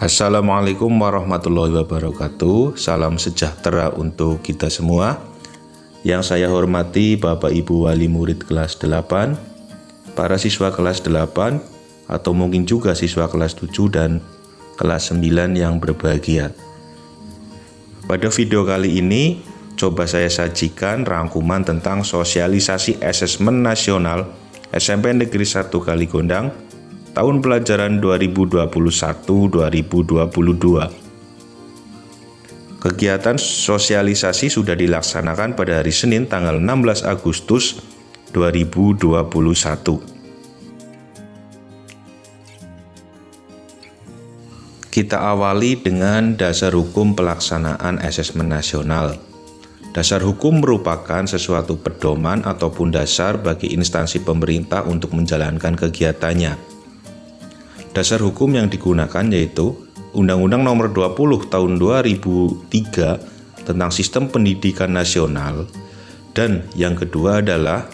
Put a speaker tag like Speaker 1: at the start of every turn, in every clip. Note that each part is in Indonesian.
Speaker 1: Assalamualaikum warahmatullahi wabarakatuh. Salam sejahtera untuk kita semua. Yang saya hormati Bapak Ibu wali murid kelas 8, para siswa kelas 8, atau mungkin juga siswa kelas 7 dan kelas 9 yang berbahagia. Pada video kali ini, coba saya sajikan rangkuman tentang sosialisasi asesmen nasional SMP Negeri 1 Kaligondang tahun pelajaran 2021-2022. Kegiatan sosialisasi sudah dilaksanakan pada hari Senin tanggal 16 Agustus 2021. Kita awali dengan dasar hukum pelaksanaan asesmen nasional. Dasar hukum merupakan sesuatu pedoman ataupun dasar bagi instansi pemerintah untuk menjalankan kegiatannya. Dasar hukum yang digunakan yaitu Undang-Undang Nomor 20 Tahun 2003 tentang Sistem Pendidikan Nasional, dan yang kedua adalah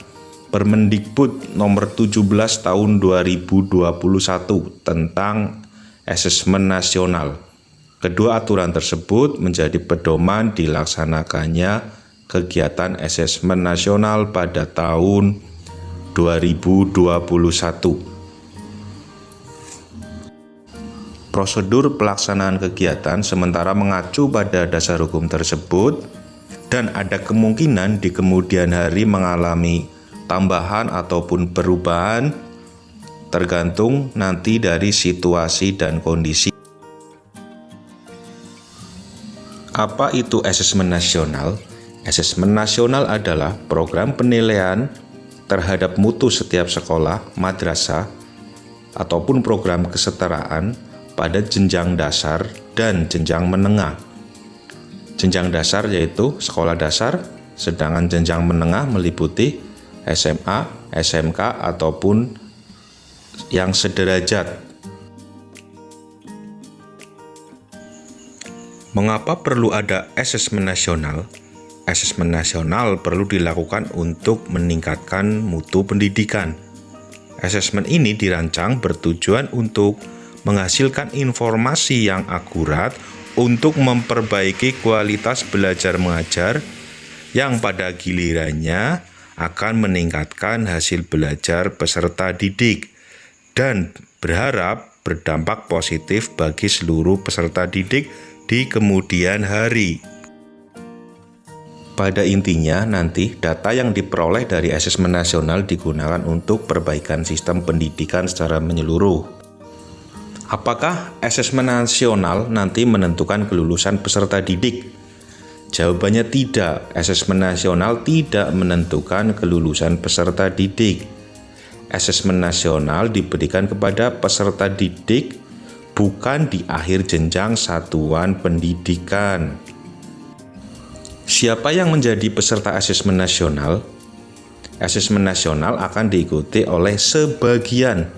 Speaker 1: Permendikbud Nomor 17 Tahun 2021 tentang Asesmen Nasional. Kedua aturan tersebut menjadi pedoman dilaksanakannya kegiatan asesmen nasional pada tahun 2021. Prosedur pelaksanaan kegiatan sementara mengacu pada dasar hukum tersebut dan ada kemungkinan di kemudian hari mengalami tambahan ataupun perubahan tergantung nanti dari situasi dan kondisi. Apa itu asesmen nasional? Asesmen nasional adalah program penilaian terhadap mutu setiap sekolah, madrasah, ataupun program kesetaraan pada jenjang dasar dan jenjang menengah. Jenjang dasar yaitu sekolah dasar, sedangkan jenjang menengah meliputi SMA, SMK, ataupun yang sederajat. Mengapa perlu ada asesmen nasional? Asesmen nasional perlu dilakukan untuk meningkatkan mutu pendidikan. Asesmen ini dirancang bertujuan untuk menghasilkan informasi yang akurat untuk memperbaiki kualitas belajar mengajar yang pada gilirannya akan meningkatkan hasil belajar peserta didik dan berharap berdampak positif bagi seluruh peserta didik di kemudian hari. Pada intinya nanti data yang diperoleh dari asesmen nasional digunakan untuk perbaikan sistem pendidikan secara menyeluruh. Apakah asesmen nasional nanti menentukan kelulusan peserta didik? Jawabannya tidak. Asesmen nasional tidak menentukan kelulusan peserta didik. Asesmen nasional diberikan kepada peserta didik bukan di akhir jenjang satuan pendidikan. Siapa yang menjadi peserta asesmen nasional? Asesmen nasional akan diikuti oleh sebagian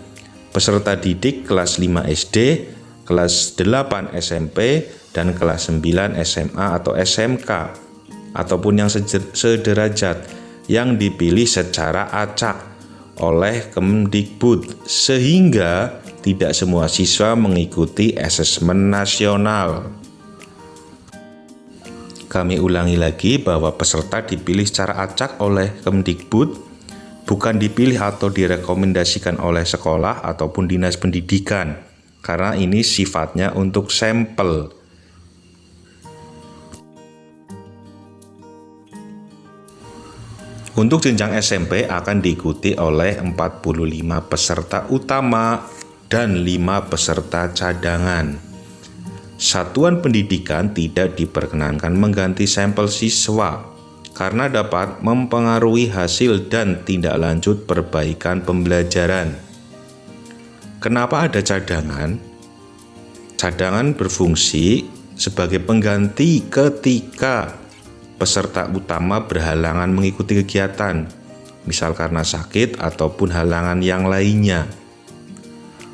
Speaker 1: peserta didik kelas 5 SD, kelas 8 SMP, dan kelas 9 SMA atau SMK, ataupun yang sederajat yang dipilih secara acak oleh Kemdikbud, sehingga tidak semua siswa mengikuti asesmen nasional. Kami ulangi lagi bahwa peserta dipilih secara acak oleh Kemdikbud, bukan dipilih atau direkomendasikan oleh sekolah ataupun dinas pendidikan, karena ini sifatnya untuk sampel. Untuk jenjang SMP akan diikuti oleh 45 peserta utama dan 5 peserta cadangan. Satuan pendidikan tidak diperkenankan mengganti sampel siswa karena dapat mempengaruhi hasil dan tindak lanjut perbaikan pembelajaran. Kenapa ada cadangan? Cadangan berfungsi sebagai pengganti ketika peserta utama berhalangan mengikuti kegiatan, misal karena sakit ataupun halangan yang lainnya.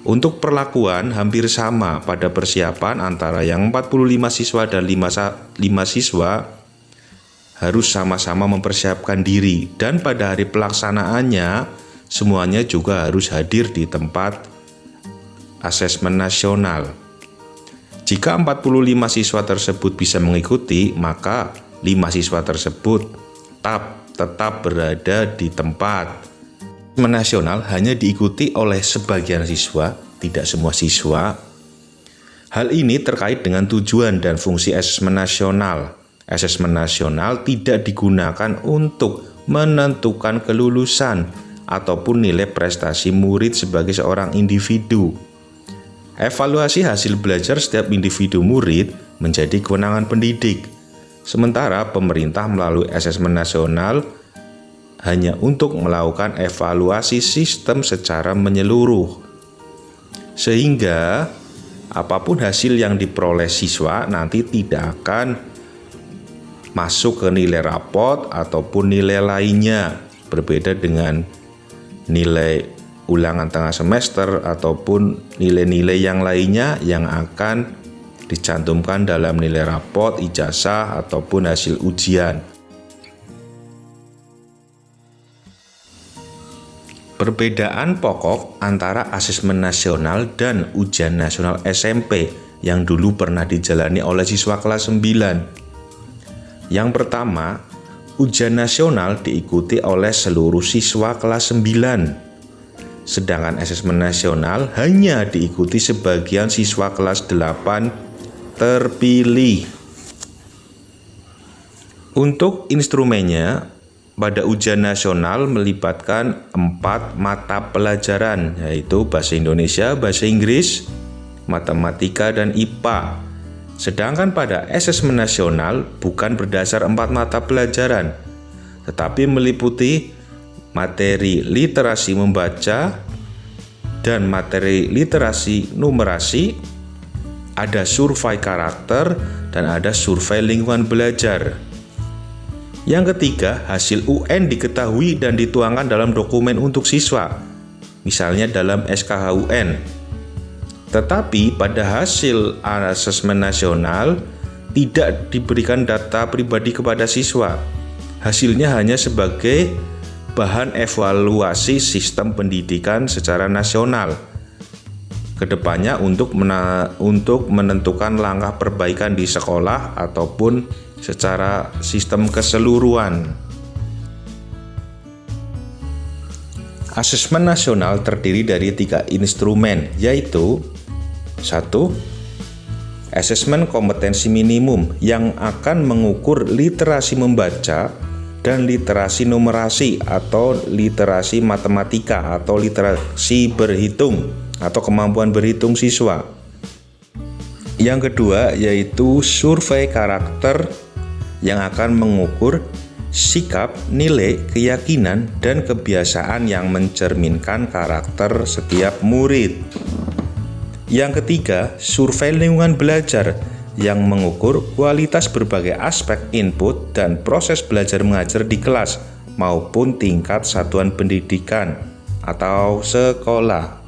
Speaker 1: Untuk perlakuan hampir sama pada persiapan antara yang 45 siswa dan 5 siswa harus sama-sama mempersiapkan diri, dan pada hari pelaksanaannya semuanya juga harus hadir di tempat asesmen nasional. Jika 45 siswa tersebut bisa mengikuti, maka 5 siswa tersebut tetap berada di tempat. Asesmen nasional hanya diikuti oleh sebagian siswa, tidak semua siswa. Hal ini terkait dengan tujuan dan fungsi asesmen nasional. Asesmen nasional tidak digunakan untuk menentukan kelulusan ataupun nilai prestasi murid sebagai seorang individu. Evaluasi hasil belajar setiap individu murid menjadi kewenangan pendidik. Sementara pemerintah melalui asesmen nasional hanya untuk melakukan evaluasi sistem secara menyeluruh. Sehingga apapun hasil yang diperoleh siswa nanti tidak akan masuk ke nilai rapot ataupun nilai lainnya, berbeda dengan nilai ulangan tengah semester ataupun nilai-nilai yang lainnya yang akan dicantumkan dalam nilai rapot, ijazah, ataupun hasil ujian. Perbedaan pokok antara asesmen nasional dan ujian nasional SMP yang dulu pernah dijalani oleh siswa kelas 9. Yang pertama, ujian nasional diikuti oleh seluruh siswa kelas 9. Sedangkan asesmen nasional hanya diikuti sebagian siswa kelas 8 terpilih. Untuk instrumennya, pada ujian nasional melibatkan 4 mata pelajaran, yaitu Bahasa Indonesia, Bahasa Inggris, Matematika, dan IPA. Sedangkan pada asesmen nasional bukan berdasar 4 mata pelajaran, tetapi meliputi materi literasi membaca dan materi literasi numerasi, ada survei karakter, dan ada survei lingkungan belajar. Yang ketiga, hasil UN diketahui dan dituangkan dalam dokumen untuk siswa, misalnya dalam SKH UN. Tetapi pada hasil asesmen nasional tidak diberikan data pribadi kepada siswa. Hasilnya hanya sebagai bahan evaluasi sistem pendidikan secara nasional kedepannya untuk menentukan langkah perbaikan di sekolah ataupun secara sistem keseluruhan. Asesmen nasional terdiri dari 3 instrumen, yaitu 1. Asesmen kompetensi minimum yang akan mengukur literasi membaca dan literasi numerasi atau literasi matematika atau literasi berhitung atau kemampuan berhitung siswa. Yang kedua yaitu survei karakter yang akan mengukur sikap, nilai, keyakinan, dan kebiasaan yang mencerminkan karakter setiap murid. Yang ketiga, survei lingkungan belajar yang mengukur kualitas berbagai aspek input dan proses belajar mengajar di kelas maupun tingkat satuan pendidikan atau sekolah.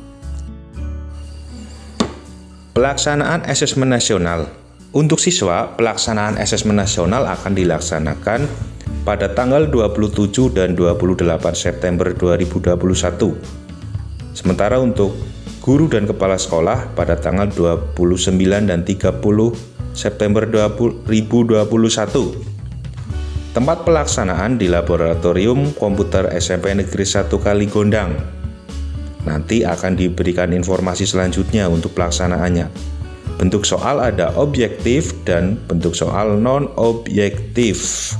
Speaker 1: Pelaksanaan asesmen nasional. Untuk siswa, pelaksanaan asesmen nasional akan dilaksanakan pada tanggal 27 dan 28 September 2021. Sementara untuk guru dan kepala sekolah pada tanggal 29 dan 30 September 2021. Tempat pelaksanaan di Laboratorium Komputer SMP Negeri 1 Kaligondang. Nanti akan diberikan informasi selanjutnya untuk pelaksanaannya. Bentuk soal ada objektif dan bentuk soal non-objektif.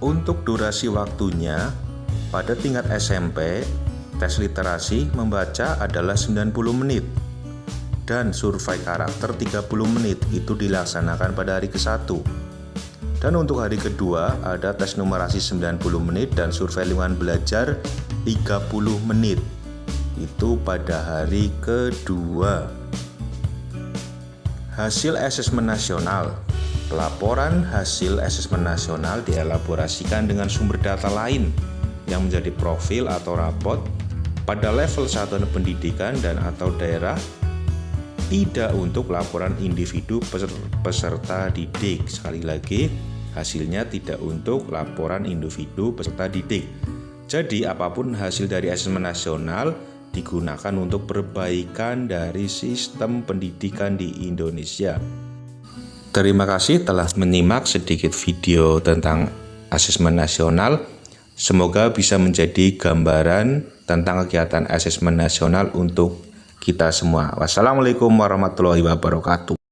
Speaker 1: Untuk durasi waktunya, pada tingkat SMP, tes literasi membaca adalah 90 menit dan survei karakter 30 menit, itu dilaksanakan pada hari ke-1. Dan untuk hari kedua ada tes numerasi 90 menit dan survei lingkungan belajar 30 menit. Itu pada hari kedua. Hasil asesmen nasional. Pelaporan hasil asesmen nasional dielaborasikan dengan sumber data lain yang menjadi profil atau rapot pada level satuan pendidikan dan atau daerah, tidak untuk laporan individu peserta didik. Sekali lagi, hasilnya tidak untuk laporan individu peserta didik. Jadi apapun hasil dari asesmen nasional digunakan untuk perbaikan dari sistem pendidikan di Indonesia. Terima kasih telah menyimak sedikit video tentang asesmen nasional. Semoga bisa menjadi gambaran tentang kegiatan asesmen nasional untuk kita semua. Wassalamualaikum warahmatullahi wabarakatuh.